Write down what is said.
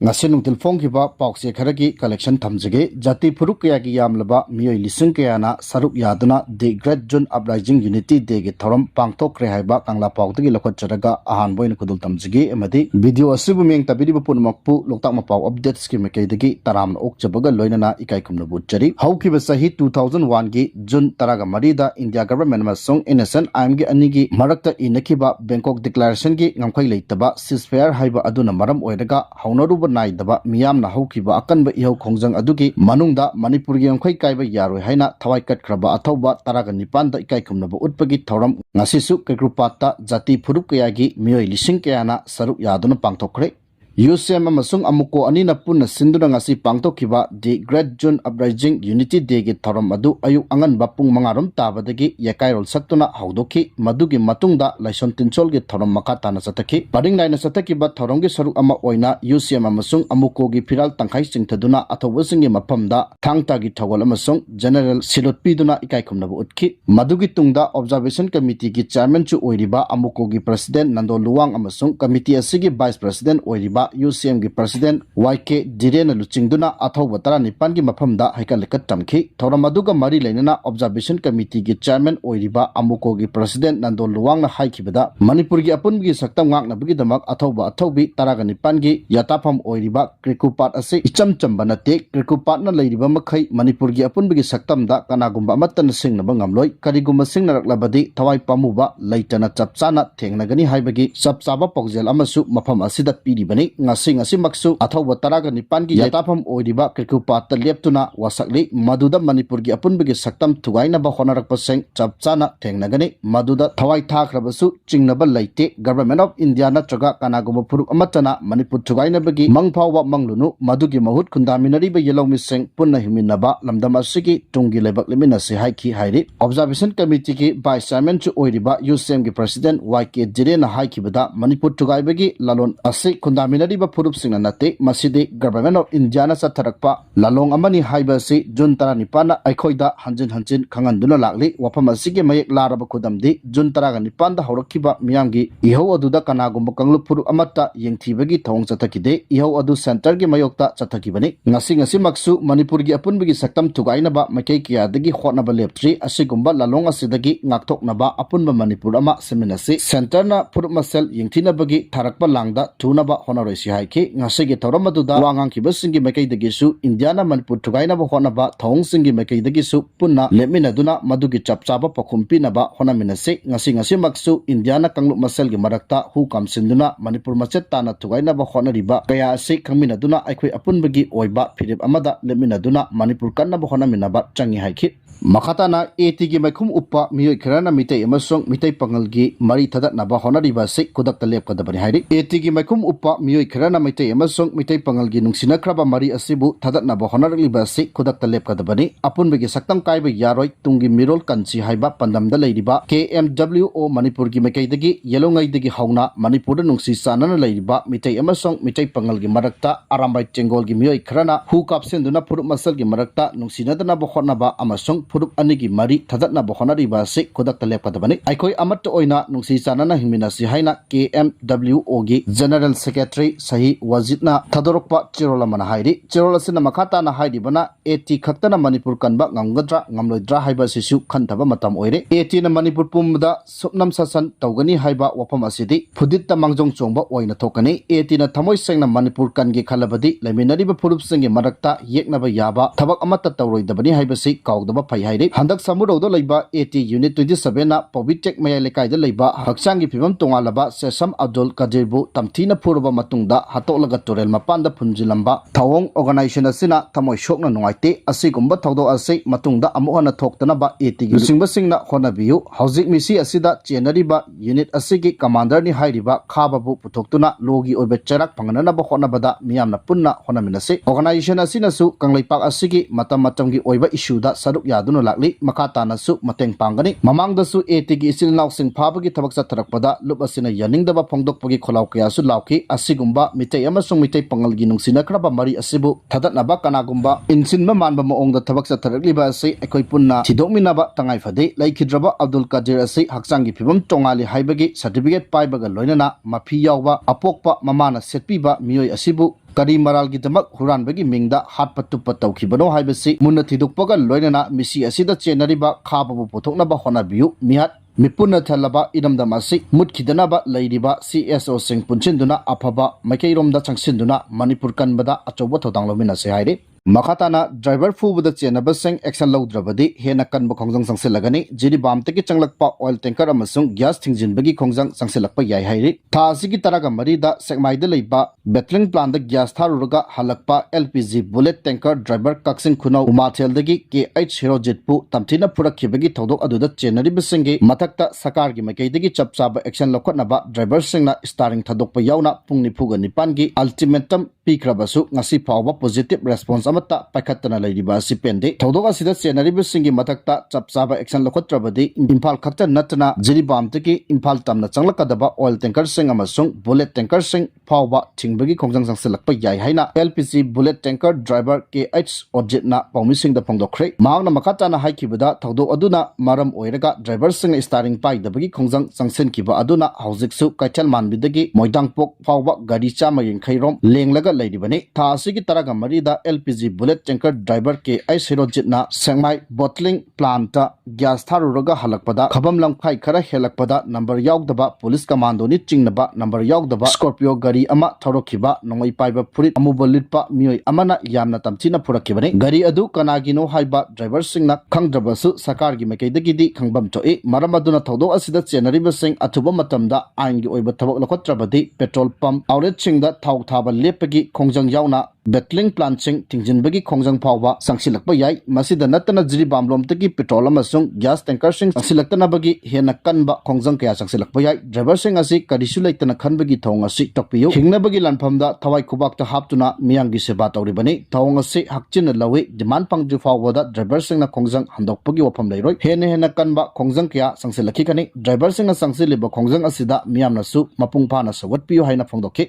ngasi nungtil fongkiba paukse kharagi collection thamjage jati phuruk kaya gi yamlaba mioi lising kaya na saruk yaduna the great June uprising unity day ge thoram pangthokre haiba kangla paukdagi lokhot charaga ahan boin kudul tamjage amadi video asibu meng tabidi bupun makpu loktak mapau updates ki mekai dagi taram ok chabaga loinana ikai kumna butchari haukiba sahi 2001 gi June taraga marida India government masong innocent I'm gi anigi marakta inakiba Bangkok declaration gi ngamkhai leitaba ceasefire haiba aduna maram oiraga haunaru naidaba miyam na haukiba akanba ihau khongjang adugi manungda manipur gi angkhai kaiba yaroi haina thawai katkraba athauba taraga nipan da ikai kumnaba utpagi thoram ngasisu kekrupata jati phuruk kayagi mioi lising kayana saruk yaduna pangthokre UCM amasung amuko anina punna sinduna ngasi pangtokhiba the great June uprising unity day gi thoram adu ayuk angan bapung mangarom tabadagi yakairol saktuna haudokhi madugi matungda laison tinchol gi thoram makha tana satakhi pading laina satakhi ba thoram gi saruk ama oina UCM amasung amuko gi phiral tangkhai singthaduna athawasing gi maphamda thangta gi thawal amasung general silot piduna ikai khumnabu utkhi madugi tungda observation committee gi chairman chu oiriba amuko gi president Nando Luwang amasung committee asigi vice president oiriba UCM gi president YK Direna luchingduna athauba tara nipan gi maphamda haikal lekat tamkhi thoramaduga mari leinana observation committee gi chairman oiriba amuko gi president Nando Luwang na haikibada manipur gi apun gi saktam ngak nabgi damak athauba athaubi taraga nipan gi yatafam oiriba krikupat ase icham chamba nate krikupat na leiriba makhai manipur gi apun gi saktam da kanagumba amatan singnaba ngamloi karigumba singnaраklabadi thawai pamuba leitana chapchana thengnagani haibagi chapchaba pokjel amasu mafam asida piribani ngasi maksu athauba taraga nipan gi yatafam oiriba krikupat leptuna wasakli maduda manipur gi apunbagi saktam thugaina ba honarakpa seng chapchana thengnagani maduda thawai thakrabasu chingnaba leite government of India na chaga kanaguma phuruk amatana manipur thugaina bagi mangphawwa manglunu madugi mahut khundaminari ba yelomi seng punna himinaba lamdam asigi tungi lebak lemina se haiki hairi observation committee gi vice chairman chu oiriba UCM gi president YK Direna haiki bada manipur thugai bagi lalon ase khundaminari purup singna nate masidi government of India na satharakpa lalong amani haiba si June 19 aikhoida hanjin khanganduna lakli wafam asige mayek laraba khudamdi June 19 da haurakhiba miyamgi ihau aduda kanagumba kanglu purup amata yengthibagi thong chathakide ihau adu center gi mayokta chathakibani ngasi maksu manipur gi apunbagi saktam thugaina ba makai kiya dagi hotnaba leptri asigumba lalong asidagi ngakthoknaba apunba manipur ama seminasi center na purup masel yengthina bagi tharakpa langda thunaba honaroi haiki ngasigi thoramatuda wangang kibasingi mekaidagi Indiana manipur thugaina ba honaba thong singi mekaidagi punna lemina madugi chapchaba pakhumpi naba honaminase ngasi maksu Indiana kanglu masel gi marakta hu kamsinduna manipur machet tana thugaina ba honariba kaya ase khangmina duna aikhoi apunbagi oiba phirip amada lemina duna manipur kanna ba honaminaba changi haiki makhatana AT gi Maikum Uppa mioi kharana Meetei amasong Meetei Pangal gi mari Thadatnaba honariba se Khudakta Lepkadbni hairi AT gi Maikum Uppa mioi kharana Meetei amasong Meetei Pangal gi nungsinakraba mari asibu Thadatnaba honarliba se Khudakta Lepkadbni apunbagi saktam kaiba yaroi tungi mirol kanchi haiba pandamda leiriba KMWO Manipur gi mekaidagi yelongai dagi hauna Manipur nungsi sanana leiriba Meetei amasong Meetei Pangal gi marakta arambai tengol gi mioi kharana hu kapsenduna purup masal gi marakta nungsinadana ba honaba amasong purup anigi mari Thadatnaba honariba se Khudakta Lepkadbni aikoi amatta oina nungsi sanana hingminasi haina KMWO gi general secretary sahi wajidna thadorokpa chirolamana hairi chirolasina makhatana hairibana AT khaktana manipur kanba ngamgadra ngamloidra haiba sisu khantaba matam oire AT na manipur pumda supnam sasan tawgani haiba wafam asidi phuditta mangjong chongba oina thokani AT na thamoi sengna manipur kangi khalabadi leminariba purup sengi marakta yeknaba yaba thabak amata tawroidabani haiba si kaugdaba phai hairi handak samurodo leiba AT unit 27 na pobitek mayai lekaida leiba haksangi phibam tongalaba sesam Abdul Kadirbu tamthina purba matungda hatolaga torel mapanda phunjilamba thawong organization asina thamoi shokna nungaite asigumba thawdo ase matungda amuhana thoktanaba AT gi singbasingna honabiyu hauzik misi asida chenariba unit asigi commander ni hairiba khababu puthoktuna logi oibe charak phanganaba honabada miyamna punna honaminase organization asina su kanglaipak asigi matamgi oiba issue da saruk yaduna lakli makhatana su mateng pangani mamangda su AT gi isilnaw sing phabagi thabak chatharakpada lup asina yaningdaba phongdokpagi kholau kaya su lauki asigumba Meetei amasung Meetei Pangal gi nungsinakraba mari asibu Thadatnaba kanagumba insinma manba maongda thabak chatharakliba ase aikoi punna thidokminaba tangai phade laikhidraba Abdul Kadir ase haksangi phibam tongali haibagi certificate paibaga loinana mafi yawba apokpa mamana setpiba mioi asibu kari maral gi damak huran bagi mingda hat patu patau khibano haibasi munna thidukpaga loinana misi asida chenariba khababu pothoknaba honabiu mihat Mipuna thalaba idamdamasi mutkidanaba lairiba CSO sing punchinduna afaba maikairomda changsinduna Manipur kanbada achoba thodang lomina se haire makhatana driver fubada chenaba sing action laudrabadi hena kanba khongjang sangsilagani jiri bamteki changlakpa oil tanker amasung gas thingjinbagi khongjang sangsilakpa yai haire tha asigi taraga marida sekmaida leiba battling plant da gas tharuruga halakpa LPG bullet tanker driver kaksing khunau umatheldagi KH Herojitpu tamthina purakhibagi thodok aduda chenariba singi mathakta sakargi makaidagi chapchaba action lokhatnaba driver singna starring thadokpa yauna pungni phuga nipangi ultimatum pikrabasu ngasi phawba positive response amata pakhatana leiriba sipende thodok asida chenariba singi mathakta chapchaba action lokhatrabadi imphal khakta natna jiribamteki imphal tamna changlakadaba oil tanker sing amasung bullet tanker sing phawba thingbagi khongjang sangsilakpa yai haina LPG bullet tanker driver KH Ojitna paumisingda phongdokre maangna makhatana haikibada thodok aduna maram oiraga driver sing starring paidabagi khongjang sangsenkiba aduna haujiksu kaithal manbidagi moidangpok phawba gari chama yengkhairom lenglaga leiribani tha asigi taraga marida LPG bullet tanker driver KH Herojitna sengmai bottling plant gas tharuraga halakpada khabam lamkhai khara helakpada number yaugdaba police commando ni chingnaba number yaugdaba Scorpio gari ama thorokhiba nongoi paiba furit amuba litpa mioi amana yamna tamchina phurakibani gari adu kanagino haiba driver singna khangdrabasu sakargi mekaidagidi khangbam choi maramaduna thodok asida chenariba sing athuba matamda aingi oiba thabak lokhatrabadi petrol pump outlet singda thau thaba lepagi khongjang yauna battling plant sing tingjinbagi khongjang phawba sangsilakpa yai masida natana jiri bamlomtagi petrol amasung gas tanker sing sangsilaktanabagi hena kanba khongjang kaya sangsilakpa yai driver sing asi kadisu leitana khanbagi thong asi tokpiyu hingnabagi lanphamda thawai khubakta haptuna miyangi seba tawribani thong asi hakchina lawi demand pangju phawbada driver sing na khongjang handokpagi wafam leiroi hena kanba khongjang kaya sangsilakhi kani driver sing na sangsiliba khongjang asida miyamna su mapung phana sawatpiyu haina phongdokhi